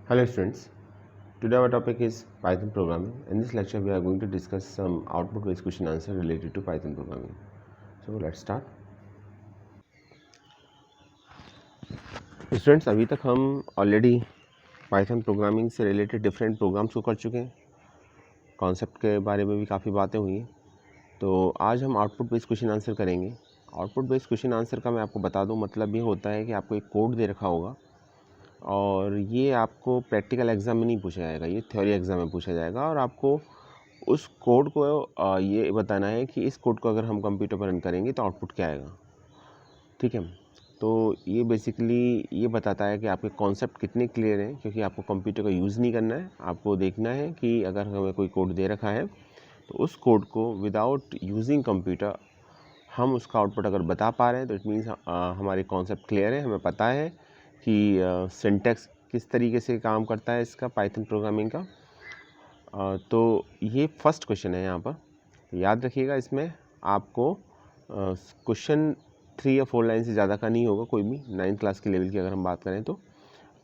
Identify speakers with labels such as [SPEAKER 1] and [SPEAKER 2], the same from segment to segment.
[SPEAKER 1] Hello students, today our topic is Python programming. In this lecture we are going to discuss some output based question answer related to Python programming. So let's start. Students, अभी तक हम already Python programming से related different programmes को कर चुके हैं, concept के बारे में भी काफ़ी बातें हुई हैं. तो आज हम आउटपुट बेस्ड क्वेश्चन आंसर करेंगे. आउटपुट बेस्ड क्वेश्चन आंसर का मैं आपको बता दूं, मतलब ये होता है कि आपको एक कोड दे रखा होगा और ये आपको प्रैक्टिकल एग्ज़ाम में नहीं पूछा जाएगा, ये थ्योरी एग्ज़ाम में पूछा जाएगा और आपको उस कोड को ये बताना है कि इस कोड को अगर हम कंप्यूटर पर रन करेंगे तो आउटपुट क्या आएगा. ठीक है, तो ये बेसिकली ये बताता है कि आपके कॉन्सेप्ट कितने क्लियर हैं, क्योंकि आपको कंप्यूटर का यूज़ नहीं करना है. आपको देखना है कि अगर हमें कोई कोड दे रखा है तो उस कोड को विदाउट यूजिंग कंप्यूटर हम उसका आउटपुट अगर बता पा रहे हैं तो इट मीन्स हमारे कॉन्सेप्ट क्लियर है, हमें पता है कि सिंटैक्स किस तरीके से काम करता है इसका पाइथन प्रोग्रामिंग का. तो ये फर्स्ट क्वेश्चन है यहाँ पर, याद रखिएगा. इसमें आपको क्वेश्चन 3 या 4 लाइन से ज़्यादा का नहीं होगा, कोई भी 9th क्लास के लेवल की अगर हम बात करें तो.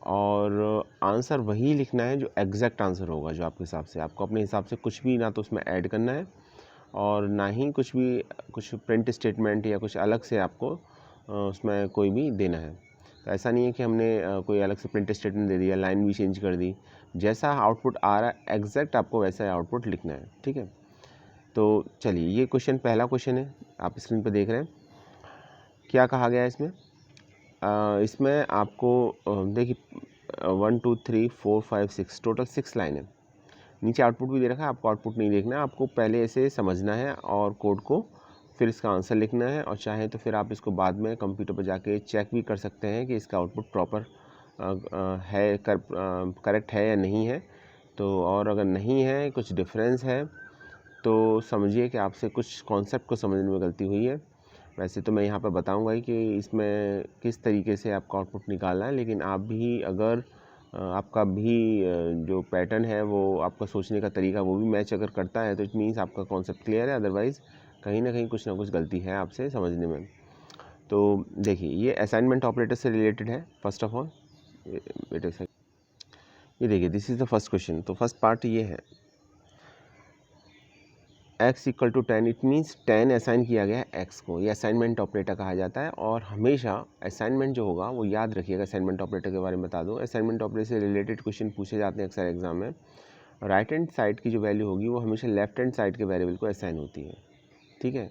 [SPEAKER 1] और आंसर वही लिखना है जो एग्जैक्ट आंसर होगा, जो आपके हिसाब से. आपको अपने हिसाब से कुछ भी ना तो उसमें ऐड करना है और ना ही कुछ प्रिंट स्टेटमेंट या कुछ अलग से आपको उसमें कोई भी देना है. तो ऐसा नहीं है कि हमने कोई अलग से प्रिंट स्टेटमेंट दे दिया, लाइन भी चेंज कर दी. जैसा आउटपुट आ रहा है एग्जैक्ट आपको वैसा आउटपुट लिखना है. ठीक है, तो चलिए ये क्वेश्चन पहला क्वेश्चन है, आप स्क्रीन पर देख रहे हैं. क्या कहा गया है इसमें? इसमें आपको देखिए 1 2 3 4 5 6 टोटल 6 लाइन है. नीचे आउटपुट भी दे रखा है, आपको आउटपुट नहीं देखना है, आपको पहले इसे समझना है और कोड को फिर इसका आंसर लिखना है. और चाहे तो फिर आप इसको बाद में कंप्यूटर पर जाके चेक भी कर सकते हैं कि इसका आउटपुट प्रॉपर है, करेक्ट है या नहीं है. तो और अगर नहीं है, कुछ डिफरेंस है, तो समझिए कि आपसे कुछ कॉन्सेप्ट को समझने में गलती हुई है. वैसे तो मैं यहाँ पर बताऊँगा ही कि इसमें किस तरीके से आपका आउटपुट निकालना है, लेकिन आप भी अगर आपका भी जो पैटर्न है, वो आपका सोचने का तरीका वो भी मैच अगर करता है तो इट मीन्स आपका कॉन्सेप्ट क्लियर है. अदरवाइज़ कहीं ना कहीं कुछ ना कुछ गलती है आपसे समझने में. तो देखिए ये असाइनमेंट ऑपरेटर से रिलेटेड है. First of all wait a second, ये देखिए this is the first question. तो फर्स्ट पार्ट ये है, x equal to 10, it means 10 assign किया गया है x को. ये असाइनमेंट ऑपरेटर कहा जाता है. और हमेशा असाइनमेंट जो होगा वो याद रखिएगा. असाइनमेंट ऑपरेटर के बारे में बता दूँ, असाइनमेंट ऑपरेटर से रिलेटेड क्वेश्चन पूछे जाते हैं अक्सर एग्जाम में. राइट हैंड साइड की जो वैल्यू होगी वो हमेशा लेफ्ट हैंड साइड के वेरिएबल को असाइन होती है. ठीक है,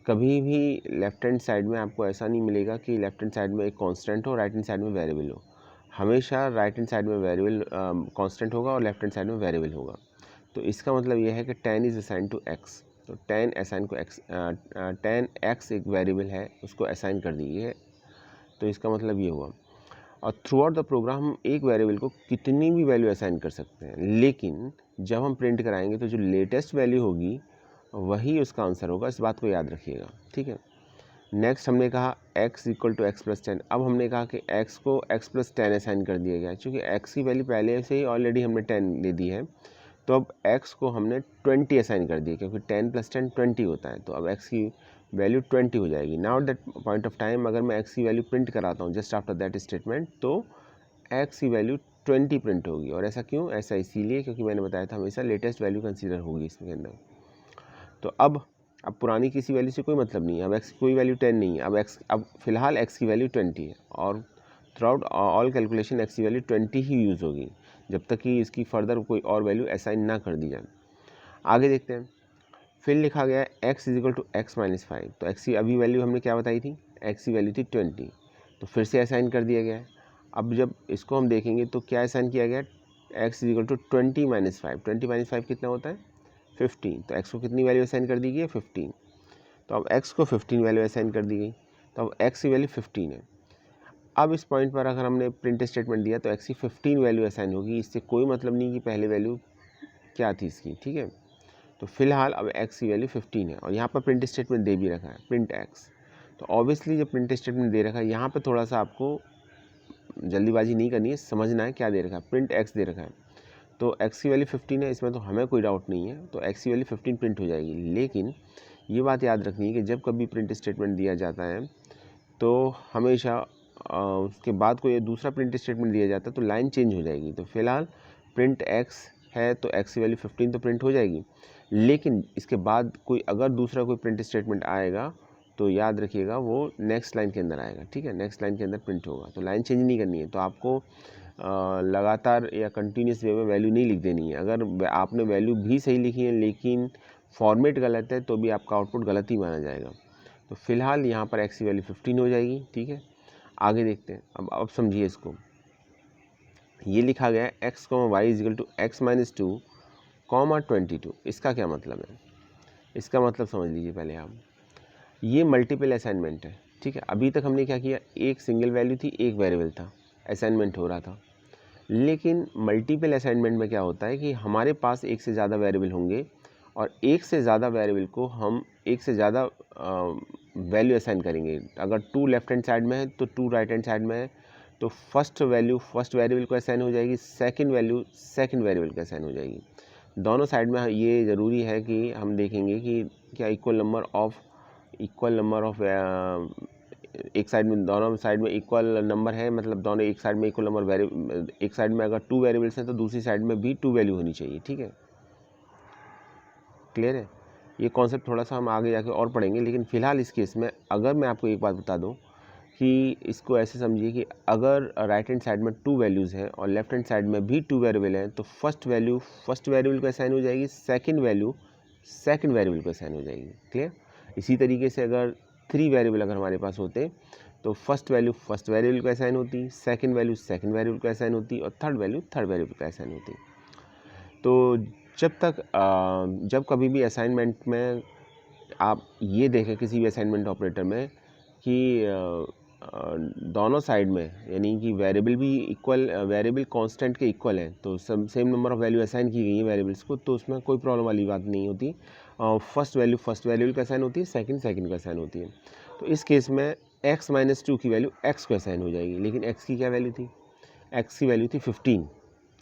[SPEAKER 1] कभी भी लेफ्ट हैंड साइड में आपको ऐसा नहीं मिलेगा कि लेफ्ट हैंड साइड में एक कांस्टेंट हो, राइट हैंड साइड में वेरिएबल हो. हमेशा राइट हैंड साइड में वेरिएबल कांस्टेंट होगा और लेफ्ट हैंड साइड में वेरिएबल होगा. तो इसका मतलब यह है कि 10 इज़ असाइन टू x. तो 10 असाइन को x, 10x एक वेरिएबल है, उसको असाइन कर दीजिए. तो इसका मतलब ये हुआ. और थ्रू आउट द प्रोग्राम हम एक वेरिएबल को कितनी भी वैल्यू असाइन कर सकते हैं, लेकिन जब हम प्रिंट कराएंगे तो जो लेटेस्ट वैल्यू होगी वही उसका आंसर होगा. इस बात को याद रखिएगा. ठीक है, नेक्स्ट हमने कहा x equal to x plus 10. अब हमने कहा कि x को x प्लस 10 असाइन कर दिया गया, क्योंकि x की वैल्यू पहले से ही ऑलरेडी हमने 10 दे दी है. तो अब x को हमने 20 असाइन कर दिया, क्योंकि 10 प्लस 10 20 होता है. तो अब x की वैल्यू 20 हो जाएगी. Now at that point of time अगर मैं x की वैल्यू प्रिंट कराता हूँ जस्ट आफ्टर दैट स्टेटमेंट, तो x की वैल्यू 20 प्रिंट होगी. और ऐसा क्यों? ऐसा इसीलिए क्योंकि मैंने बताया था हमेशा लेटेस्ट वैल्यू कंसीडर होगी इसके अंदर. तो अब पुरानी किसी वैल्यू से कोई मतलब नहीं है. अब x की कोई वैल्यू 10 नहीं है. अब फिलहाल x की वैल्यू 20 है और through out all calculation x की वैल्यू 20 ही यूज़ होगी जब तक कि इसकी फर्दर कोई और वैल्यू असाइन ना कर दी जाए. आगे देखते हैं. फिर लिखा गया है x is equal to x minus 5. तो x की अभी वैल्यू हमने क्या बताई थी? x की वैल्यू थी 20, तो फिर से असाइन कर दिया गया है. अब जब इसको हम देखेंगे तो क्या असाइन किया गया है? x is equal to 20 minus 5. 20 minus 5 कितना होता है? 15. तो x को कितनी वैल्यू असाइन कर दी गई है? 15. तो अब x को 15 वैल्यू असाइन कर दी गई. तो अब x की वैल्यू 15 है. अब इस पॉइंट पर अगर हमने प्रिंट स्टेटमेंट दिया तो x की 15 वैल्यू असाइन होगी. इससे कोई मतलब नहीं कि पहले वैल्यू क्या थी इसकी. ठीक है, तो फिलहाल अब x की वैल्यू 15 है और यहाँ पर प्रिंट स्टेटमेंट दे भी रखा है प्रिंट x. तो ऑब्वियसली जब प्रिंट स्टेटमेंट दे रखा है यहाँ पर थोड़ा सा आपको जल्दीबाजी नहीं करनी है, समझना है क्या दे रखा है. प्रिंट x दे रखा है, तो x की वैल्यू 15 है, इसमें तो हमें कोई डाउट नहीं है. तो x की वैल्यू 15 प्रिंट हो जाएगी. लेकिन ये बात याद रखनी है कि जब कभी प्रिंट स्टेटमेंट दिया जाता है तो हमेशा उसके बाद कोई दूसरा प्रिंट स्टेटमेंट दिया जाता है तो लाइन चेंज हो जाएगी। तो फिलहाल प्रिंट एक्स है तो एक्स की वैल्यू 15 तो प्रिंट हो जाएगी, लेकिन इसके बाद कोई अगर दूसरा कोई प्रिंट स्टेटमेंट आएगा तो याद रखिएगा वो नेक्स्ट लाइन के अंदर आएगा, ठीक है, नेक्स्ट लाइन के अंदर प्रिंट होगा। तो लाइन चेंज नहीं करनी है, तो आपको लगातार या कंटिन्यूस वे में वैल्यू नहीं लिख देनी है। अगर आपने वैल्यू भी सही लिखी है लेकिन फॉर्मेट गलत है तो भी आपका आउटपुट गलत ही माना जाएगा। तो फिलहाल यहाँ पर एक्स की वैल्यू 15 हो जाएगी, ठीक है। आगे देखते हैं, अब समझिए इसको। ये लिखा गया है x comma y is equal to x minus 2 comma 22। इसका क्या मतलब है? इसका मतलब समझ लीजिए पहले आप। ये मल्टीपल असाइनमेंट है, ठीक है। अभी तक हमने क्या किया, एक सिंगल वैल्यू थी, एक वेरिएबल था, असाइनमेंट हो रहा था। लेकिन मल्टीपल असाइनमेंट में क्या होता है कि हमारे पास एक से ज़्यादा वेरिएबल होंगे और एक से ज़्यादा वेरिएबल को हम एक से ज़्यादा वैल्यू असाइन करेंगे। अगर 2 लेफ्ट हैंड साइड में है तो 2 राइट हैंड साइड में है, तो फर्स्ट वैल्यू फर्स्ट वेरिएबल को असाइन हो जाएगी, सेकंड वैल्यू सेकंड वेरिएबल को असाइन हो जाएगी। दोनों साइड में ये ज़रूरी है कि हम देखेंगे कि क्या इक्वल नंबर ऑफ एक साइड में, दोनों साइड में इक्वल नंबर है, मतलब दोनों एक साइड में इक्वल नंबर एक साइड में अगर 2 वेरिएबल्स हैं तो दूसरी साइड में भी 2 वैल्यू होनी चाहिए, ठीक है। क्लियर है? ये कॉन्सेप्ट थोड़ा सा हम आगे जाके और पढ़ेंगे, लेकिन फ़िलहाल इस केस में अगर मैं आपको एक बात बता दूं कि इसको ऐसे समझिए कि अगर राइट हैंड साइड में 2 वैल्यूज़ हैं और लेफ्ट हैंड साइड में भी 2 वेरिएबल हैं तो फर्स्ट वेरिएबल को असाइन हो जाएगी, सेकंड वैल्यू सेकंड वेरिएबल को असाइन हो जाएगी। क्लियर? इसी तरीके से अगर 3 वेरिएबल अगर हमारे पास होते तो फर्स्ट वैल्यू फर्स्ट वेरिएबल को असाइन होती, सेकंड वैल्यू सेकंड वेरिएबल को असाइन होती और थर्ड वैल्यू थर्ड वेरिएबल को असाइन होती। तो जब कभी भी असाइनमेंट में आप ये देखें किसी भी असाइनमेंट ऑपरेटर में कि दोनों साइड में यानी कि वेरिएबल भी इक्वल, वेरिएबल कांस्टेंट के इक्वल हैं, तो same number of value assign की गई है वेरिएबल्स को, तो उसमें कोई प्रॉब्लम वाली बात नहीं होती। फर्स्ट वैल्यू फर्स्ट वेरिएबल का असाइन होती है, सेकंड सेकंड का असाइन होती है। तो इस केस में x माइनस 2 की वैल्यू x को असाइन हो जाएगी, लेकिन x की क्या वैल्यू थी? x की वैल्यू थी 15,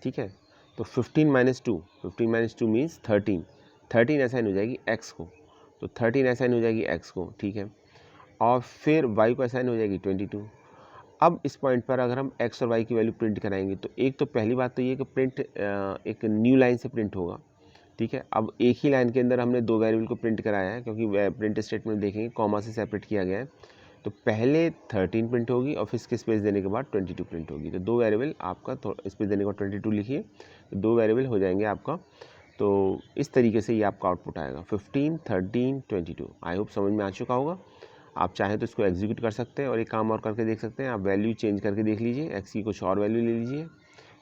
[SPEAKER 1] ठीक है। तो 15 माइनस 2 मीन्स 13 असाइन हो जाएगी x को, तो 13 असाइन हो जाएगी x को, ठीक है। और फिर y को असाइन हो जाएगी 22। अब इस पॉइंट पर अगर हम x और y की वैल्यू प्रिंट कराएंगे तो एक तो पहली बात तो ये कि प्रिंट एक न्यू लाइन से प्रिंट होगा, ठीक है। अब एक ही लाइन के अंदर हमने 2 वेरिएबल को प्रिंट कराया है, क्योंकि प्रिंट स्टेटमेंट देखेंगे कॉमा से सेपरेट किया गया है, तो पहले 13 प्रिंट होगी और फिर इसके स्पेस देने के बाद 22 प्रिंट होगी। तो 2 वेरिएबल आपका स्पेस देने के बाद 22 लिखिए, तो 2 वेरिएबल हो जाएंगे आपका। तो इस तरीके से ये आपका आउटपुट आएगा 15, 13, 22। आई होप समझ में आ चुका होगा। आप चाहें तो इसको एग्जीक्यूट कर सकते हैं और एक काम और करके देख सकते हैं। आप वैल्यू चेंज करके देख लीजिए, एक्स की कुछ और वैल्यू ले लीजिए,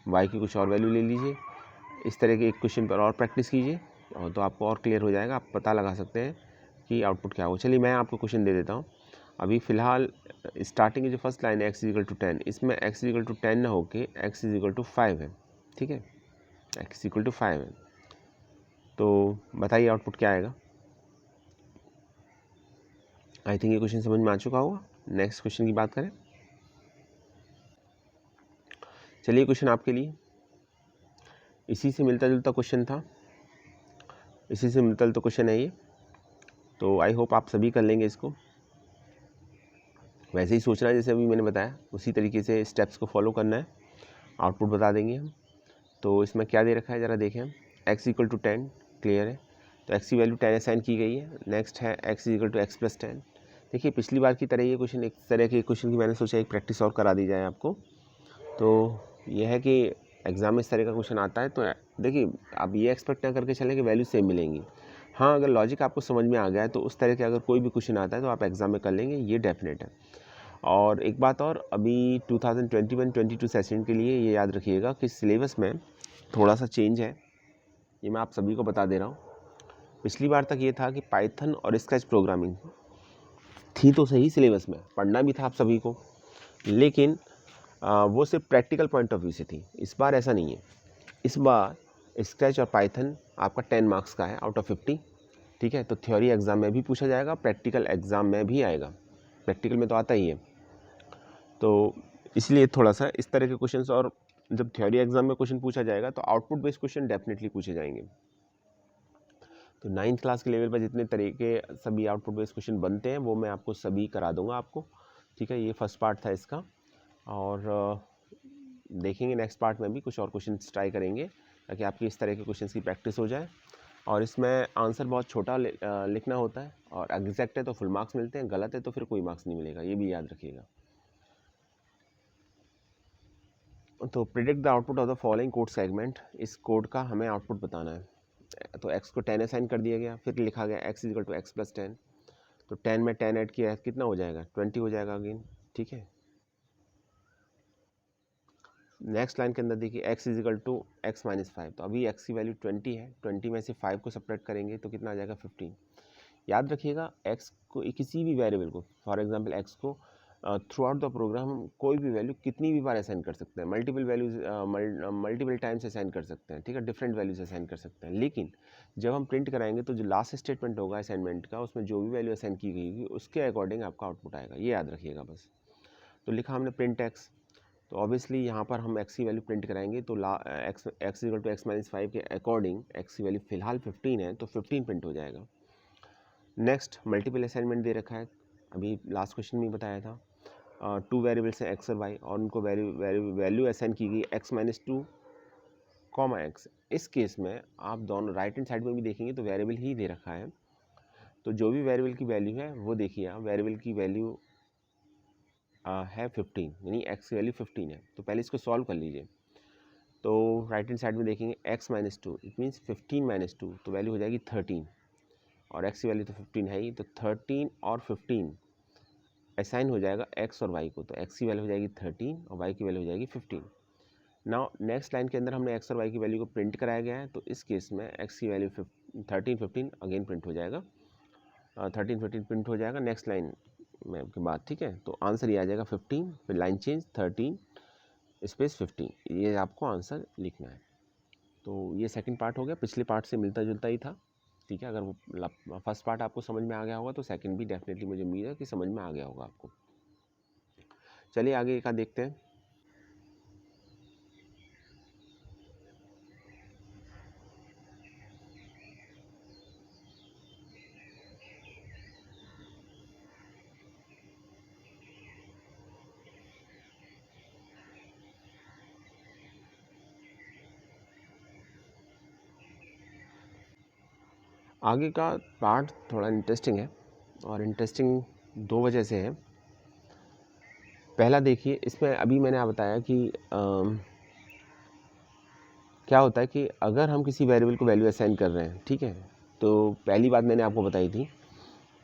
[SPEAKER 1] वाई की कुछ और वैल्यू ले लीजिए। इस तरह के एक क्वेश्चन पर और प्रैक्टिस कीजिए और तो आपको और क्लियर हो जाएगा, आप पता लगा सकते हैं कि आउटपुट क्या हो। चलिए मैं आपको क्वेश्चन दे देता हूँ। अभी फ़िलहाल स्टार्टिंग की जो फर्स्ट लाइन है एक्स इजिकल टू 10, इसमें एक्स इजिकल टू 10 ना होके एक्स इजिकल टू 5 है, ठीक है, एक्स इक्वल टू 5 है। तो बताइए आउटपुट क्या आएगा। आई थिंक ये क्वेश्चन समझ में आ चुका होगा। नेक्स्ट क्वेश्चन की बात करें। चलिए क्वेश्चन आपके लिए इसी से मिलता जुलता क्वेश्चन था, इसी से मिलता जुलता क्वेश्चन है ये, तो आई होप आप सभी कर लेंगे इसको। वैसे ही सोचना है जैसे अभी मैंने बताया, उसी तरीके से स्टेप्स को फॉलो करना है, आउटपुट बता देंगे हम। तो इसमें क्या दे रखा है ज़रा देखें हम। एक्स इक्वल टू 10 क्लियर है, तो एक्स की वैल्यू 10 असाइन की गई है। नेक्स्ट है x equal to x plus 10। देखिए पिछली बार की तरह ये क्वेश्चन, एक तरह के क्वेश्चन की मैंने सोचा एक प्रैक्टिस और करा दी जाए आपको। तो यह है कि एग्ज़ाम में इस तरह का क्वेश्चन आता है तो देखिए आप ये एक्सपेक्ट ना करके चलें कि वैल्यू सेम मिलेंगी। हाँ, अगर लॉजिक आपको समझ में आ गया है तो उस तरह के अगर कोई भी क्वेश्चन आता है तो आप एग्ज़ाम में कर लेंगे, ये डेफिनेट है। और एक बात और, अभी 2021-22 सेशन के लिए ये याद रखिएगा कि सिलेबस में थोड़ा सा चेंज है, ये मैं आप सभी को बता दे रहा हूँ। पिछली बार तक ये था कि पाइथन और स्केच प्रोग्रामिंग थी तो सही, सिलेबस में पढ़ना भी था आप सभी को, लेकिन वो सिर्फ प्रैक्टिकल पॉइंट ऑफ व्यू से थी। इस बार ऐसा नहीं है। इस बार स्केच और पाइथन आपका 10 मार्क्स का है आउट ऑफ 50, ठीक है। तो थ्योरी एग्ज़ाम में भी पूछा जाएगा, प्रैक्टिकल एग्ज़ाम में भी आएगा, प्रैक्टिकल में तो आता ही है। तो इसलिए थोड़ा सा इस तरह के क्वेश्चंस, और जब थ्योरी एग्ज़ाम में क्वेश्चन पूछा जाएगा तो आउटपुट बेस्ड क्वेश्चन डेफिनेटली पूछे जाएंगे। तो 9th क्लास के लेवल पर जितने तरीके सभी आउटपुट बेस्ड क्वेश्चन बनते हैं वो मैं आपको सभी करा दूंगा आपको, ठीक है। ये फर्स्ट पार्ट था इसका। और देखेंगे नेक्स्ट पार्ट में भी कुछ और क्वेश्चन ट्राई करेंगे ताकि आपकी इस तरह के क्वेश्चन की प्रैक्टिस हो जाए। और इसमें आंसर बहुत छोटा लिखना होता है, और एग्जैक्ट है तो फुल मार्क्स मिलते हैं, गलत है तो फिर कोई मार्क्स नहीं मिलेगा, ये भी याद रखिएगा। तो predict the output of the following code segment, इस कोड का हमें आउटपुट बताना है। तो x को 10 असाइन कर दिया गया, फिर लिखा गया x equal to x plus 10। तो 10 में 10 ऐड किया है, कितना हो जाएगा, 20 हो जाएगा अगेन, ठीक है। नेक्स्ट लाइन के अंदर देखिए x is equal to x minus 5, तो अभी x की वैल्यू 20 है, 20 में से 5 को सेपरेट करेंगे तो कितना आ जाएगा 15। याद रखिएगा x को किसी भी वेरिएबल को, फॉर एग्जांपल x को थ्रू आउट द प्रोग्राम हम कोई भी वैल्यू कितनी भी बार असाइन कर सकते हैं, multiple values multiple times assign कर सकते हैं, ठीक है, डिफरेंट वैल्यूज असाइन कर सकते हैं। लेकिन जब हम प्रिंट कराएंगे तो जो लास्ट स्टेटमेंट होगा असाइनमेंट का, उसमें जो भी वैल्यू असाइन की गई होगी उसके अकॉर्डिंग आपका आउटपुट आएगा, ये याद रखिएगा बस। तो लिखा हमने प्रिंट x, तो ऑब्वियसली यहाँ पर हम x की वैल्यू प्रिंट कराएंगे तो x equal to x minus 5 के अकॉर्डिंग x की वैल्यू फिलहाल 15 है तो 15 प्रिंट हो जाएगा। नेक्स्ट मल्टीपल असाइनमेंट दे रखा है, अभी लास्ट क्वेश्चन में बताया था, 2 वेरिएबल्स हैं x और y, और उनको वैल्यू असाइन की गई x माइनस 2 कॉमा एक्स। इस केस में आप दोनों राइट हैंड साइड में भी देखेंगे तो वेरिएबल ही दे रखा है, तो जो भी वेरिएबल की वैल्यू है वो देखिए आप, वेरिएबल की वैल्यू है 15, यानी x की वैल्यू 15 है। तो पहले इसको सॉल्व कर लीजिए, तो राइट हैंड साइड में देखेंगे x minus 2, it means 15 minus 2, तो वैल्यू हो जाएगी 13, और x की वैल्यू तो 15 है ही, तो 13 और 15 असाइन हो जाएगा x और y को, तो x की वैल्यू हो जाएगी 13 और y की वैल्यू हो जाएगी 15। नाउ नेक्स्ट लाइन के अंदर हमने x और y की वैल्यू को प्रिंट कराया गया है, तो इस केस में x की वैल्यू 13 15 अगेन प्रिंट हो जाएगा, 13 15 प्रिंट हो जाएगा नेक्स्ट लाइन में के बाद, ठीक है। तो आंसर ये आ जाएगा 15, फिर लाइन चेंज 13 स्पेस 15, ये आपको आंसर लिखना है। तो ये सेकंड पार्ट हो गया, पिछले पार्ट से मिलता जुलता ही था, ठीक है। अगर वो फर्स्ट पार्ट आपको समझ में आ गया होगा तो सेकंड भी डेफिनेटली मुझे उम्मीद है कि समझ में आ गया होगा आपको। चलिए आगे का देखते हैं। आगे का पार्ट थोड़ा इंटरेस्टिंग है, और इंटरेस्टिंग दो वजह से है। पहला देखिए, इसमें अभी मैंने आप बताया कि क्या होता है कि अगर हम किसी वेरिएबल को वैल्यू असाइन कर रहे हैं, ठीक है, तो पहली बात मैंने आपको बताई थी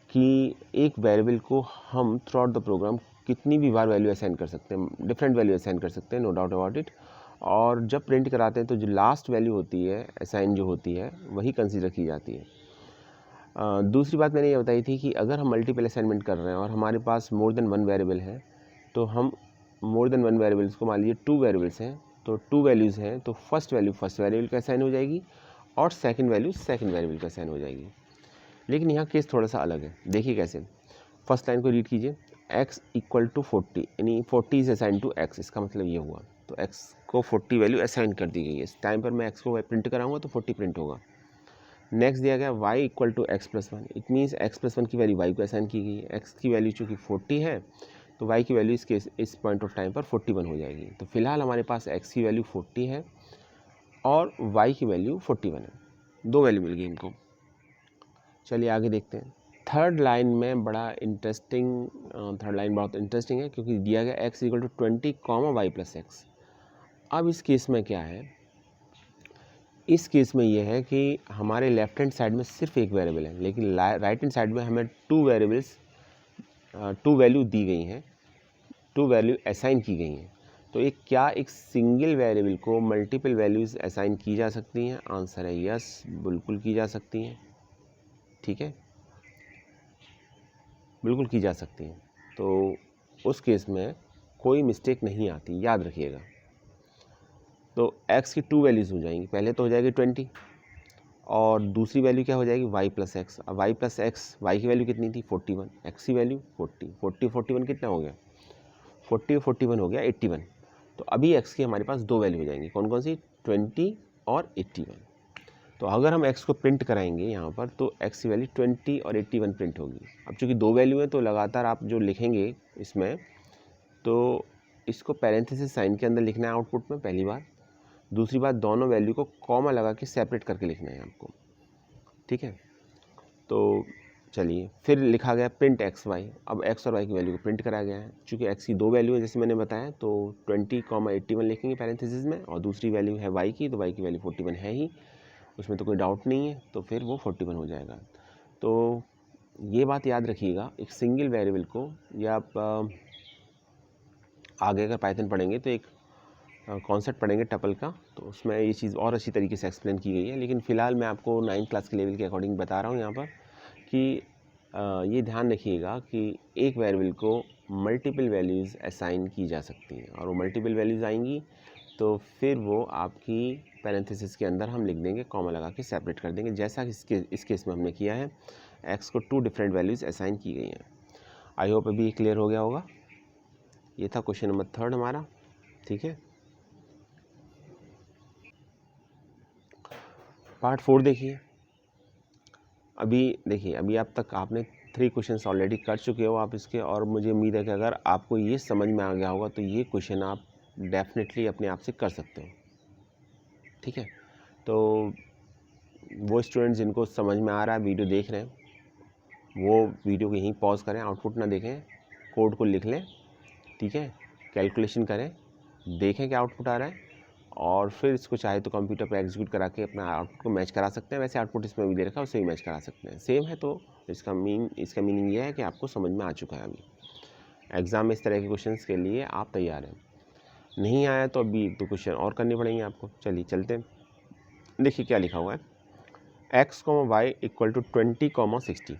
[SPEAKER 1] कि एक वेरिएबल को हम थ्रू आउट द प्रोग्राम कितनी भी बार वैल्यू असाइन कर सकते हैं, डिफरेंट वैल्यू असाइन कर सकते हैं, नो डाउट अबाउट इट। और जब प्रिंट कराते हैं तो जो लास्ट वैल्यू होती है असाइन जो होती है वही कंसीडर की जाती है। दूसरी बात मैंने ये बताई थी कि अगर हम मल्टीपल असाइनमेंट कर रहे हैं और हमारे पास मोर देन वन वेरिएबल है, तो हम मोर देन वन वेरिएबल्स को, मान लीजिए 2 वेरिएबल्स हैं तो 2 वैल्यूज़ हैं, तो फर्स्ट वैल्यू फर्स्ट वेरिएबल का असाइन हो जाएगी और सेकंड वैल्यू सेकंड वेरिएबल का असाइन हो जाएगी। लेकिन यहाँ केस थोड़ा सा अलग है, देखिए कैसे। फर्स्ट लाइन को रीड कीजिए, x इक्वल टू 40, यानी 40 इज असाइन टू x, इसका मतलब ये हुआ, तो x को 40 वैल्यू असाइन कर दी गई है। इस टाइम पर मैं x को प्रिंट कराऊंगा तो 40 प्रिंट होगा। नेक्स्ट दिया गया y equal to x plus 1, it means x plus 1 की वैल्यू y को असाइन की गई है, x की वैल्यू चूँकि 40 है तो y की वैल्यू इस पॉइंट ऑफ टाइम पर 41 हो जाएगी। तो फिलहाल हमारे पास x की वैल्यू 40 है और y की वैल्यू 41 है, दो वैल्यू मिल गई इनको। चलिए आगे देखते हैं। थर्ड लाइन में बड़ा इंटरेस्टिंग, थर्ड लाइन बहुत इंटरेस्टिंग है क्योंकि दिया गया x equal to 20 comma y plus x. अब इस केस में क्या है, इस केस में ये है कि हमारे लेफ्ट हैंड साइड में सिर्फ एक वेरिएबल है, लेकिन राइट हैंड साइड में हमें 2 वेरिएबल्स 2 वैल्यू दी गई हैं, 2 वैल्यू असाइन की गई हैं। तो एक सिंगल वेरिएबल को मल्टीपल वैल्यूज़ असाइन की जा सकती हैं? आंसर है यस, बिल्कुल की जा सकती हैं, ठीक है, बिल्कुल की जा सकती हैं। तो उस केस में कोई मिस्टेक नहीं आती, याद रखिएगा। तो x की 2 वैल्यूज़ हो जाएंगी, पहले तो हो जाएगी 20 और दूसरी वैल्यू क्या हो जाएगी y प्लस एक्स। अब y प्लस एक्स, वाई की वैल्यू कितनी थी 41, x की वैल्यू 40 41 कितना हो गया 40 41 हो गया 81। तो अभी x की हमारे पास दो वैल्यू हो जाएंगी, कौन कौन सी 20 और 81। तो अगर हम x को प्रिंट कराएंगे यहाँ पर तो x की वैल्यू 20 और 81 प्रिंट होगी। अब चूँकि दो वैल्यू है तो लगातार आप जो लिखेंगे इसमें तो इसको पैरेंथेसिस साइन के अंदर लिखना है आउटपुट में पहली बार। दूसरी बात, दोनों वैल्यू को कॉमा लगा के सेपरेट करके लिखना है आपको, ठीक है। तो चलिए, फिर लिखा गया प्रिंट एक्स वाई। अब एक्स और वाई की वैल्यू को प्रिंट करा गया है। चूँकि एक्स की दो वैल्यू है जैसे मैंने बताया, तो 20,81 लिखेंगे पैरेंथेसिस में, और दूसरी वैल्यू है वाई की, तो वाई की वैल्यू 41 है ही, उसमें तो कोई डाउट नहीं है, तो फिर वो 41 हो जाएगा। तो ये बात याद रखिएगा, एक सिंगल वेरिएबल को, या आप आगे अगर पाइथन पढ़ेंगे तो एक कॉन्सेप्ट पढ़ेंगे टपल का, तो उसमें ये चीज़ और अच्छी तरीके से एक्सप्लेन की गई है। लेकिन फ़िलहाल मैं आपको 9th क्लास के लेवल के अकॉर्डिंग बता रहा हूँ यहाँ पर कि ये ध्यान रखिएगा कि एक वेरिएबल को मल्टीपल वैल्यूज़ असाइन की जा सकती हैं, और वो मल्टीपल वैल्यूज़ आएंगी तो फिर वो आपकी पैरेंथेसिस के अंदर हम लिख देंगे, कॉमा लगा के सेपरेट कर देंगे, जैसा कि इस केस में हमने किया है। एक्स को 2 डिफरेंट वैल्यूज़ असाइन की गई हैं। आई होप अभी क्लियर हो गया होगा। ये था क्वेश्चन नंबर 3 हमारा, ठीक है। पार्ट 4 देखिए। अभी अब तक आपने 3 क्वेश्चंस ऑलरेडी कर चुके हो आप इसके, और मुझे उम्मीद है कि अगर आपको ये समझ में आ गया होगा तो ये क्वेश्चन आप डेफिनेटली अपने आप से कर सकते हो, ठीक है। तो वो स्टूडेंट्स जिनको समझ में आ रहा है, वीडियो देख रहे हैं, वो वीडियो को यहीं पॉज करें, आउटपुट ना देखें, कोड को लिख लें, ठीक है, कैलकुलेशन करें, देखें क्या आउटपुट आ रहा है, और फिर इसको चाहे तो कंप्यूटर पर एग्जीक्यूट करा के अपना आउटपुट को मैच करा सकते हैं। वैसे आउटपुट इसमें भी दे रखा है, उससे भी मैच करा सकते हैं, सेम है। तो इसका मीनिंग ये है कि आपको समझ में आ चुका है। अभी एग्ज़ाम में इस तरह के क्वेश्चंस के लिए आप तैयार हैं। नहीं आया तो अभी 2 क्वेश्चन और करने पड़ेंगे आपको। चलिए चलते हैं। देखिए क्या लिखा हुआ है, x, y इक्वल टू 20, 60,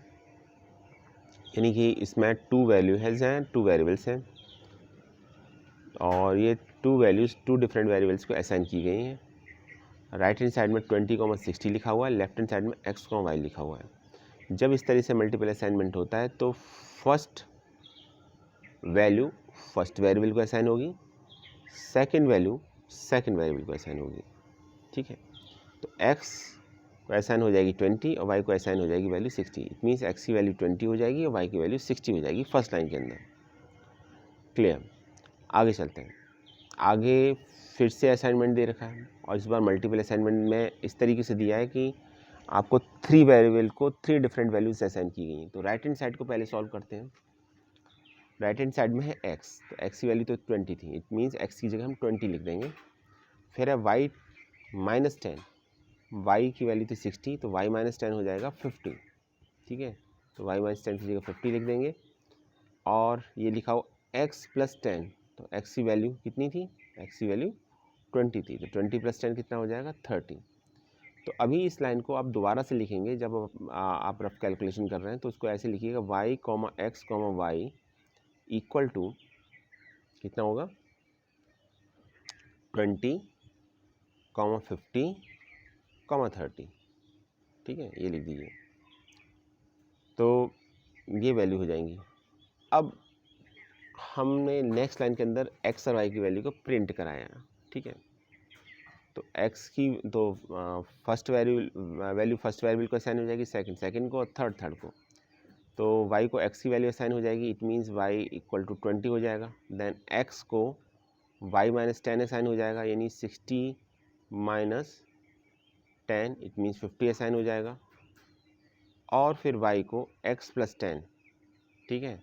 [SPEAKER 1] यानी कि इसमें 2 वैल्यूज हैं, 2 वेरिएबल्स हैं, और ये 2 वैल्यूज़ 2 डिफरेंट वेरिएबल्स को असाइन की गई हैं। राइट हैंड साइड में 20, 60 लिखा हुआ है, लेफ्ट हैंड साइड में x, y लिखा हुआ है। जब इस तरह से मल्टीपल असाइनमेंट होता है तो फर्स्ट वैल्यू फर्स्ट वेरिएबल को असाइन होगी, सेकंड वैल्यू सेकंड वेरिएबल को असाइन होगी, ठीक है। तो x को असाइन हो जाएगी 20 और y को असाइन हो जाएगी वैल्यू 60। इट मीन्स x की वैल्यू 20 हो जाएगी और y की वैल्यू 60 हो जाएगी फर्स्ट लाइन के अंदर। क्लियर। आगे चलते हैं। आगे फिर से असाइनमेंट दे रखा है, और इस बार मल्टीपल असाइनमेंट में इस तरीके से दिया है कि आपको 3 वेरिएबल को 3 डिफरेंट वैल्यूज असाइन की गई हैं। तो राइट हैंड साइड को पहले सॉल्व करते हैं। राइट हैंड साइड में है x, तो x की वैल्यू तो 20 थी, इट मीन्स x की जगह हम 20 लिख देंगे। फिर है y -10, y की वैल्यू थी 60, तो y -10 हो जाएगा 50, ठीक है। तो y -10 की जगह 50 लिख देंगे। और ये लिखा हो x + 10, तो x की वैल्यू कितनी थी, x की वैल्यू 20 थी, तो 20 + 10 कितना हो जाएगा 30। तो अभी इस लाइन को आप दोबारा से लिखेंगे, जब आप रफ कैलकुलेशन कर रहे हैं तो उसको ऐसे लिखिएगा, y, x, y equal to कितना होगा 20, 50, 30, ठीक है, ये लिख दीजिए। तो ये वैल्यू हो जाएंगी। अब हमने नेक्स्ट लाइन के अंदर x और y की वैल्यू को प्रिंट कराया, ठीक है। तो x की तो फर्स्ट वैल्यू फर्स्ट वेरिएबल को असाइन हो जाएगी, सेकंड को, और थर्ड को। तो y को x की वैल्यू असाइन हो जाएगी, it means y equal to 20 हो जाएगा। देन x को y -10 असाइन हो जाएगा, यानी 60 - 10, इट मीन्स 50 असाइन हो जाएगा। और फिर y को x + 10, ठीक है।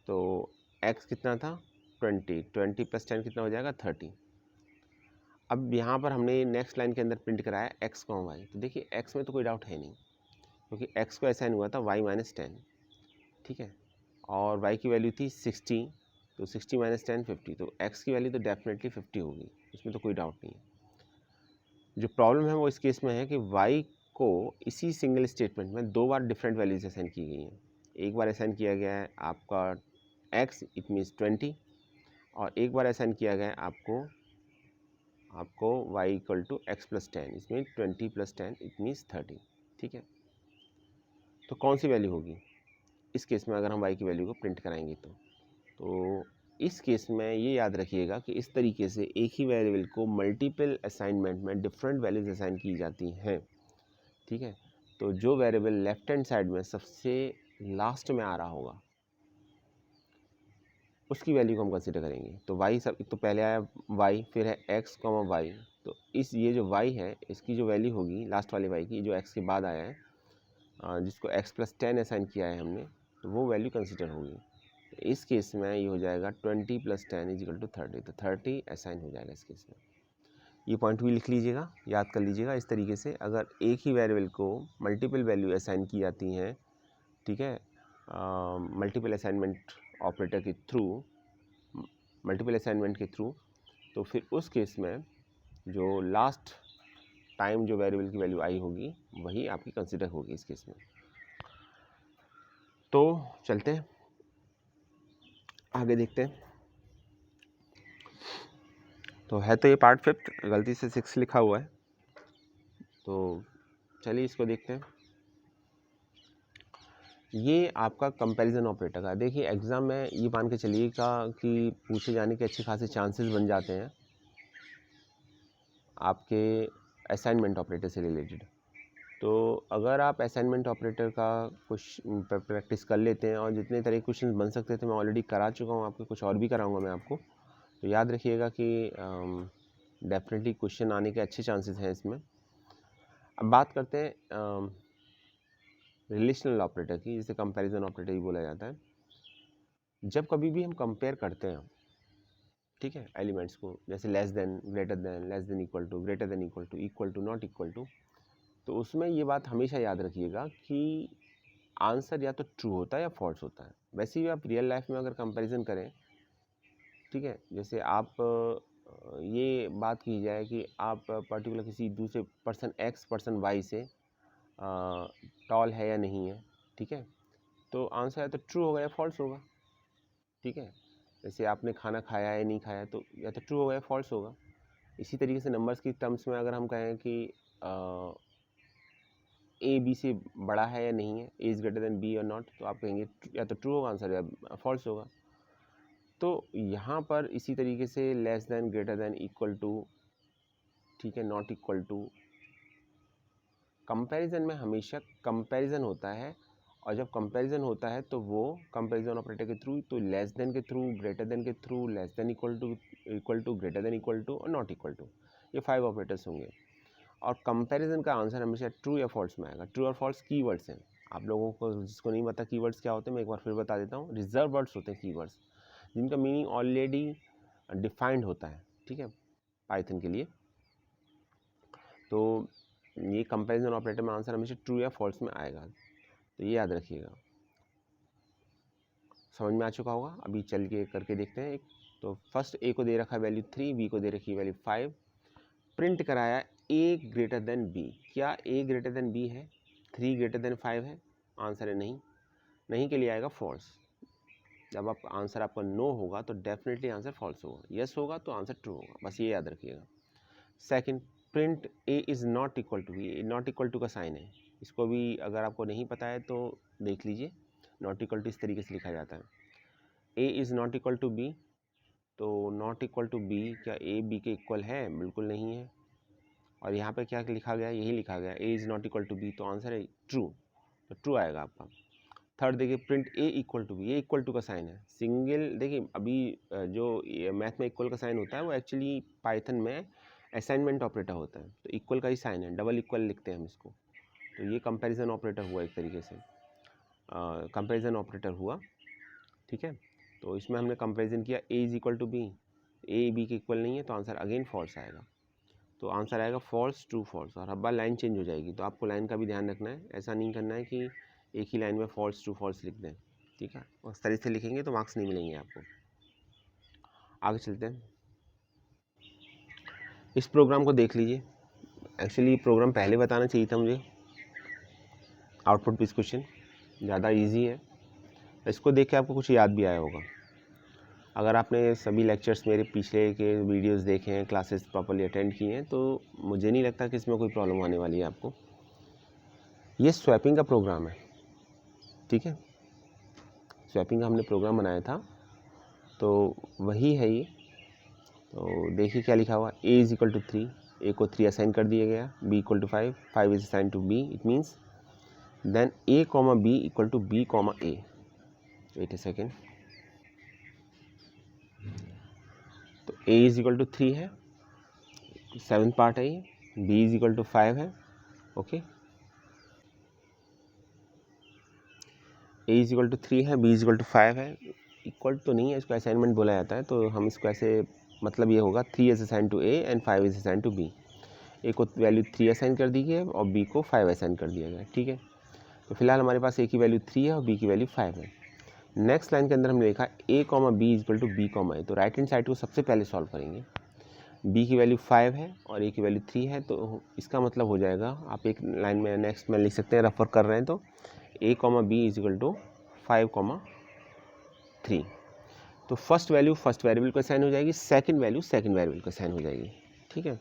[SPEAKER 1] तो x कितना था 20 + 10 कितना हो जाएगा 30। अब यहाँ पर हमने नेक्स्ट लाइन के अंदर प्रिंट कराया x, y। तो देखिए x में तो कोई डाउट है नहीं, क्योंकि x को असाइन हुआ था y -10, ठीक है, और y की वैल्यू थी 60, तो 60 - 10 50, तो x की वैल्यू तो डेफिनेटली 50 होगी, इसमें तो कोई डाउट नहीं है। जो प्रॉब्लम है वो इस केस में है कि y को इसी सिंगल स्टेटमेंट में 2 बार डिफरेंट वैल्यूज असाइन की गई हैं। एक बार असाइन किया गया है आपका x, इट मीन्स 20, और एक बार असाइन किया गया है आपको y इक्वल टू x + 10, इसमें 20 + 10 इट मीन्स 30, ठीक है। तो कौन सी वैल्यू होगी इस केस में अगर हम y की वैल्यू को प्रिंट कराएंगे तो इस केस में ये याद रखिएगा कि इस तरीके से एक ही वेरिएबल को मल्टीपल असाइनमेंट में डिफरेंट वैल्यूज असाइन की जाती हैं, ठीक है। तो जो वेरिएबल लेफ्ट हैंड साइड में सबसे लास्ट में आ रहा होगा, उसकी वैल्यू को हम कंसिडर करेंगे। तो y सब तो पहले आया y, फिर है x, y। तो इस ये जो y है इसकी जो वैल्यू होगी लास्ट वाले y की, जो x के बाद आया है, जिसको x + 10 असाइन किया है हमने, तो वो वैल्यू कंसिडर होगी। इस केस में ये हो जाएगा 20 + 10 = 30। तो 30 असाइन हो जाएगा इस केस में। ये पॉइंट भी लिख लीजिएगा, याद कर लीजिएगा। इस तरीके से अगर एक ही वेरिएबल को मल्टीपल वैल्यू असाइन की जाती हैं, ठीक है, मल्टीपल असाइनमेंट ऑपरेटर के थ्रू, मल्टीपल असाइनमेंट के थ्रू, तो फिर उस केस में जो लास्ट टाइम जो वेरिएबल की वैल्यू आई होगी वही आपकी कंसिडर होगी इस केस में। तो चलते हैं आगे, देखते हैं। तो है तो ये पार्ट 5, गलती से 6 लिखा हुआ है, तो चलिए इसको देखते हैं। ये आपका कंपैरिजन ऑपरेटर का, देखिए एग्ज़ाम में ये मान के चलिएगा कि पूछे जाने के अच्छे खासे चांसेस बन जाते हैं आपके असाइनमेंट ऑपरेटर से रिलेटेड। तो अगर आप असाइनमेंट ऑपरेटर का कुछ प्रैक्टिस कर लेते हैं, और जितने तरह के क्वेश्चन बन सकते थे मैं ऑलरेडी करा चुका हूँ आपको, कुछ और भी कराऊंगा मैं आपको, तो याद रखिएगा कि डेफिनेटली क्वेश्चन आने के अच्छे चांसेस हैं इसमें। अब बात करते हैं रिलेशनल ऑपरेटर की, जिसे कंपैरिजन ऑपरेटर भी बोला जाता है। जब कभी भी हम कंपेयर करते हैं, ठीक है, एलिमेंट्स को, जैसे less than, greater than, less than equal to, greater than equal to, not equal to, तो उसमें ये बात हमेशा याद रखिएगा कि आंसर या तो ट्रू होता है या फॉल्स होता है। वैसे ही आप रियल लाइफ में अगर कंपैरिजन करें, ठीक है, जैसे आप ये बात की जाए कि आप पर्टिकुलर किसी दूसरे पर्सन एक्स पर्सन वाई से टॉल है या नहीं है, ठीक है, तो आंसर या तो ट्रू होगा या फॉल्स होगा, ठीक है। जैसे आपने खाना खाया या नहीं खाया, तो या तो ट्रू होगा या फॉल्स होगा। इसी तरीके से नंबर्स की टर्म्स में अगर हम कहें कि ए बी से बड़ा है या नहीं है, a is greater than b और नॉट, तो आप कहेंगे या तो ट्रू होगा आंसर या फॉल्स होगा। तो यहाँ पर इसी तरीके से less than, greater than, equal to, ठीक है, नॉट इक्वल टू, कंपैरिजन में हमेशा कंपैरिजन होता है, और जब कंपैरिजन होता है तो वो कंपैरिजन ऑपरेटर के थ्रू, तो लेस देन के थ्रू, ग्रेटर देन के through, less than equal to, greater than equal to और नॉट इक्वल टू, ये 5 ऑपरेटर्स होंगे। और कंपैरिजन का आंसर हमेशा ट्रू या फॉल्स में आएगा। ट्रू और फॉल्स कीवर्ड्स हैं, आप लोगों को जिसको नहीं पता कीवर्ड्स क्या होते हैं, मैं एक बार फिर बता देता हूँ। रिजर्व वर्ड्स होते हैं कीवर्ड्स, जिनका मीनिंग ऑलरेडी डिफाइंड होता है, ठीक है, पाइथन के लिए। तो ये कंपैरिजन ऑपरेटर में आंसर हमेशा ट्रू या फॉल्स में आएगा, तो ये याद रखिएगा। समझ में आ चुका होगा। अभी चल के करके देखते हैं एक। तो फर्स्ट ए को दे रखा है वैल्यू 3, बी को दे रखी है वैल्यू 5, प्रिंट कराया ए ग्रेटर देन बी। क्या ए ग्रेटर देन बी है? 3 ग्रेटर देन 5 है? आंसर है नहीं। नहीं के लिए आएगा फॉल्स। जब आप आंसर आपका नो होगा तो डेफिनेटली आंसर फॉल्स होगा, यस होगा तो आंसर ट्रू होगा, बस ये याद रखिएगा। Second, print a is not equal to b. Not equal to का साइन है, इसको भी अगर आपको नहीं पता है तो देख लीजिए। नॉट इक्वल टू इस तरीके से लिखा जाता है, a is not equal to b. तो नॉट इक्वल टू बी, क्या ए बी के इक्वल है? बिल्कुल नहीं है। और यहाँ पे क्या लिखा गया? यही लिखा गया, a is not equal to b, तो आंसर है ट्रू, तो ट्रू आएगा आपका। थर्ड देखिए, print a equal to b. A equal to का साइन है, सिंगल, देखिए अभी जो मैथ में इक्वल का साइन होता है वो एक्चुअली पाइथन में असाइनमेंट ऑपरेटर होता है, तो इक्वल का ही साइन है, डबल इक्वल लिखते हैं हम इसको। तो ये कंपैरिजन ऑपरेटर हुआ एक तरीके से, कंपैरिजन ऑपरेटर हुआ, ठीक है। तो इसमें हमने कंपैरिजन किया, a is equal to b, a b के इक्वल नहीं है, तो आंसर अगेन फॉल्स आएगा। तो आंसर आएगा फॉल्स, ट्रू, फॉल्स। और हर बार लाइन चेंज हो जाएगी, तो आपको लाइन का भी ध्यान रखना है। ऐसा नहीं करना है कि एक ही लाइन में फॉल्स, ट्रू, फॉल्स लिख दें, ठीक है। उस तरीके से लिखेंगे तो मार्क्स नहीं मिलेंगे आपको। आगे चलते हैं, इस प्रोग्राम को देख लीजिए। एक्चुअली प्रोग्राम पहले बताना चाहिए था मुझे, आउटपुट बेस्ड क्वेश्चन ज़्यादा इजी है। इसको देख के आपको कुछ याद भी आया होगा। अगर आपने सभी लेक्चर्स मेरे पिछले के वीडियोस देखे हैं, क्लासेस प्रॉपर्ली अटेंड किए हैं, तो मुझे नहीं लगता कि इसमें कोई प्रॉब्लम आने वाली है आपको। ये स्वैपिंग का प्रोग्राम है, ठीक है, स्वैपिंग का हमने प्रोग्राम बनाया था, तो वही है ये। तो देखिए क्या लिखा हुआ, a is equal to 3, a को 3 असाइन कर दिया गया, b equal to 5, 5 is assign to b, it means then a comma b equal to B comma a. Wait a second, a is equal to 3 है, 7th part है ये, b is equal to 5 है, okay, a is equal to 3 है, b is equal to 5 है, equal तो नहीं है, इसको असाइनमेंट बोला जाता है, तो हम इसको ऐसे, मतलब ये होगा 3 is assign to a and 5 is assign to b। a को वैल्यू 3 असाइन कर दी गई है और b को 5 असाइन कर दिया गया है, ठीक है। तो फिलहाल हमारे पास a की वैल्यू 3 है और b की वैल्यू 5 है। नेक्स्ट लाइन के अंदर हमने लिखा a comma B is equal to B comma A, तो राइट हैंड साइड को सबसे पहले सॉल्व करेंगे। b की वैल्यू 5 है और a की वैल्यू 3 है, तो इसका मतलब हो जाएगा, आप एक लाइन में नेक्स्ट में लिख सकते हैं, रेफर कर रहे हैं तो a comma B is equal to 5 comma 3। तो फर्स्ट वैल्यू फर्स्ट वेरिएबल को असाइन हो जाएगी, सेकंड वैल्यू सेकंड वेरिएबल को असाइन हो जाएगी, ठीक है।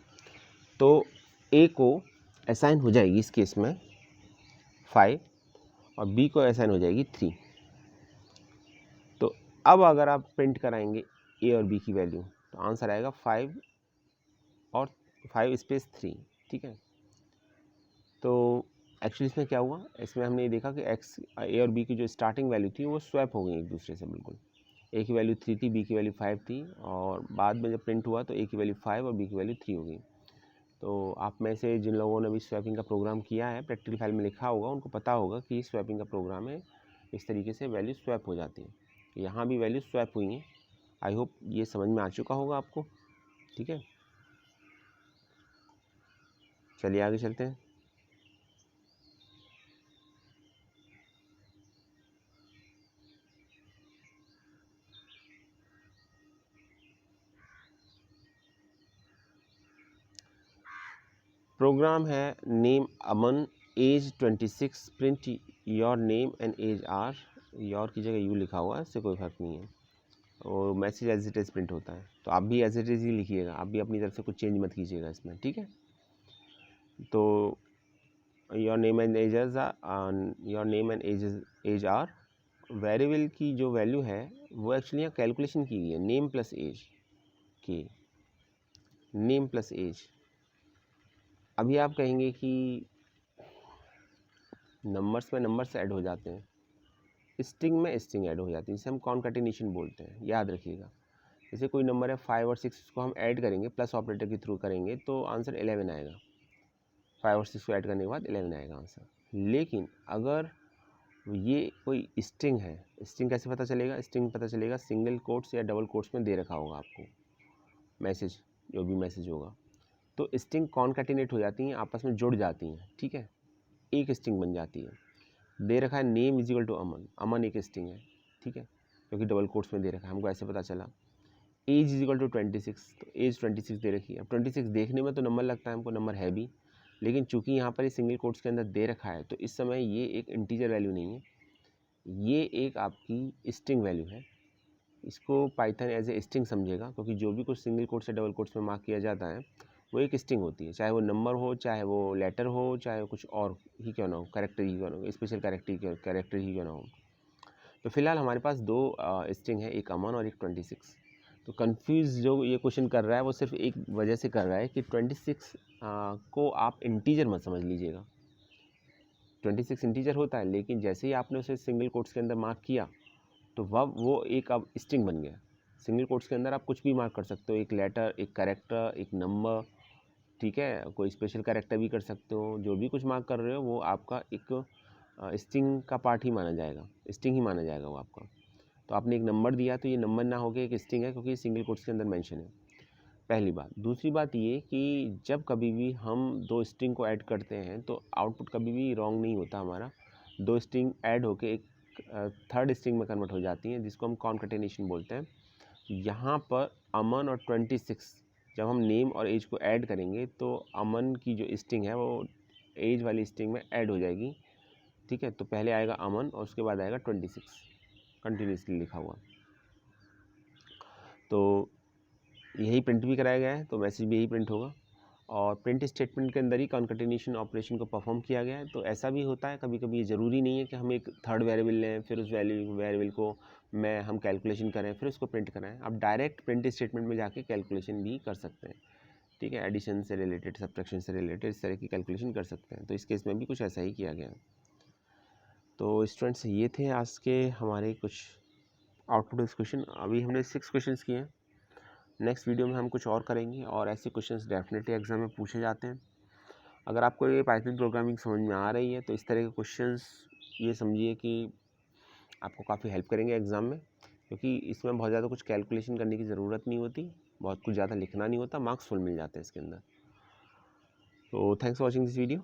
[SPEAKER 1] तो a को असाइन हो जाएगी इस केस में 5 और b को असाइन हो जाएगी 3। तो अब अगर आप प्रिंट कराएंगे a और b की वैल्यू तो आंसर आएगा 5 और 5 स्पेस 3, ठीक है। तो एक्चुअली इसमें क्या हुआ, इसमें हमने ये देखा कि a और b की जो स्टार्टिंग वैल्यू थी वो स्वैप हो गई एक दूसरे से बिल्कुल। a की वैल्यू 3 थी, b की वैल्यू 5 थी, और बाद में जब प्रिंट हुआ तो a की वैल्यू 5 और b की वैल्यू 3 हो गई। तो आप में से जिन लोगों ने भी स्वैपिंग का प्रोग्राम किया है, प्रैक्टिकल फाइल में लिखा होगा, उनको पता होगा कि स्वैपिंग का प्रोग्राम है, इस तरीके से वैल्यू स्वैप हो जाती है। यहाँ भी वैल्यू स्वैप हुई हैं। आई होप ये समझ में आ चुका होगा आपको, ठीक है। चलिए आगे चलते हैं। प्रोग्राम है name Aman, age 26, print your name and age are, your की जगह यू लिखा हुआ है, इससे कोई फर्क नहीं है, और message as it is print होता है। तो आप भी एज इट इज ही लिखिएगा, आप भी अपनी तरफ से कुछ चेंज मत कीजिएगा इसमें, ठीक है। तो your name and age are variable की जो वैल्यू है वो एक्चुअली यहाँ कैलकुलेशन की गई है, नेम प्लस एज की, नेम प्लस एज। अभी आप कहेंगे कि नंबर्स में नंबर्स ऐड हो जाते हैं, स्ट्रिंग में स्ट्रिंग ऐड हो जाती है, जिसे हम कॉन्कैटिनेशन बोलते हैं, याद रखिएगा। जैसे कोई नंबर है 5 और 6, को हम ऐड करेंगे, प्लस ऑपरेटर के थ्रू करेंगे तो आंसर 11 आएगा। 5 और 6 को ऐड करने के बाद 11 आएगा आंसर। लेकिन अगर ये कोई स्ट्रिंग है, स्ट्रिंग कैसे पता चलेगा, स्ट्रिंग पता चलेगा सिंगल कोट्स या डबल कोट्स में दे रखा होगा आपको मैसेज, जो भी मैसेज होगा, तो स्ट्रिंग कॉन्कैटिनेट हो जाती हैं, आपस में जुड़ जाती हैं, ठीक है, एक स्ट्रिंग बन जाती है। दे रखा है नेम इज इक्वल टू अमन, अमन एक स्ट्रिंग है, ठीक है, क्योंकि डबल कोट्स में दे रखा है, हमको ऐसे पता चला। एज इज इक्वल टू 26, तो एज 26 दे रखी है। अब 26 देखने में तो नंबर लगता है हमको, नंबर है भी, लेकिन चूंकि यहाँ पर ये सिंगल कोट्स के अंदर दे रखा है तो इस समय ये एक इंटीजर वैल्यू नहीं है, ये एक आपकी स्ट्रिंग वैल्यू है। इसको पाइथन एज ए स्ट्रिंग समझेगा, क्योंकि जो भी कुछ सिंगल कोट्स या डबल कोट्स में मार्क किया जाता है वो एक स्ट्रिंग होती है, चाहे वो नंबर हो, चाहे वो लेटर हो, चाहे कुछ और ही क्यों ना हो, कैरेक्टर ही क्यों ना हो, स्पेशल कैरेक्टर ही क्यों ना हो। तो फिलहाल हमारे पास दो स्ट्रिंग है, एक अमन और एक 26। तो कंफ्यूज जो ये क्वेश्चन कर रहा है वो सिर्फ एक वजह से कर रहा है कि 26 को आप इंटीजर मत समझ लीजिएगा। 26 इंटीजर होता है, लेकिन जैसे ही आपने उसे सिंगल कोट्स के अंदर मार्क किया तो वह वो एक अब स्ट्रिंग बन गया। सिंगल कोट्स के अंदर आप कुछ भी मार्क कर सकते हो, एक लेटर, एक कैरेक्टर, एक नंबर, ठीक है, कोई स्पेशल कैरेक्टर भी कर सकते हो, जो भी कुछ मार्क कर रहे हो वो आपका एक स्ट्रिंग का पार्ट ही माना जाएगा, स्ट्रिंग ही माना जाएगा वो आपका। तो आपने एक नंबर दिया तो ये नंबर ना होकर एक स्ट्रिंग है, क्योंकि ये सिंगल कोट्स के अंदर मेंशन है, पहली बात। दूसरी बात ये कि जब कभी भी हम दो स्ट्रिंग को ऐड करते हैं तो आउटपुट कभी भी रॉन्ग नहीं होता हमारा, दो स्ट्रिंग ऐड होकर एक थर्ड स्ट्रिंग में कन्वर्ट हो जाती हैं, जिसको हम कॉन्कैटिनेशन बोलते हैं। यहाँ पर अमन और 26 जब हम नेम और एज को ऐड करेंगे तो अमन की जो स्ट्रिंग है वो एज वाली स्ट्रिंग में ऐड हो जाएगी, ठीक है। तो पहले आएगा अमन और उसके बाद आएगा 26 कंटिन्यूसली लिखा हुआ। तो यही प्रिंट भी कराया गया है, तो मैसेज भी यही प्रिंट होगा, और प्रिंट स्टेटमेंट के अंदर ही कॉन्कैटिनेशन ऑपरेशन को परफॉर्म किया गया है। तो ऐसा भी होता है कभी कभी, ये ज़रूरी नहीं है कि हम एक थर्ड वेरिएबल लें, फिर उस वेरिएबल को हम कैलकुलेशन करें, फिर उसको प्रिंट कराएं। आप डायरेक्ट प्रिंट स्टेटमेंट में जाके कैलकुलेशन भी कर सकते हैं, ठीक है, एडिशन से रिलेटेड, सब्ट्रैक्शन से रिलेटेड इस तरह की कैलकुलेशन कर सकते हैं। तो इस केस में भी कुछ ऐसा ही किया गया। तो स्टूडेंट्स ये थे आज के हमारे कुछ आउटपुट क्वेश्चन। अभी हमने 6 क्वेश्चन किए हैं, नेक्स्ट वीडियो में हम कुछ और करेंगे और ऐसे क्वेश्चंस डेफिनेटली एग्जाम में पूछे जाते हैं। अगर आपको ये पाइथन प्रोग्रामिंग समझ में आ रही है तो इस तरह के क्वेश्चंस ये समझिए कि आपको काफ़ी हेल्प करेंगे एग्ज़ाम में, क्योंकि इसमें बहुत ज़्यादा कुछ कैलकुलेशन करने की ज़रूरत नहीं होती, बहुत कुछ ज़्यादा लिखना नहीं होता, मार्क्स फुल मिल जाते हैं इसके अंदर। तो thanks for watching this video.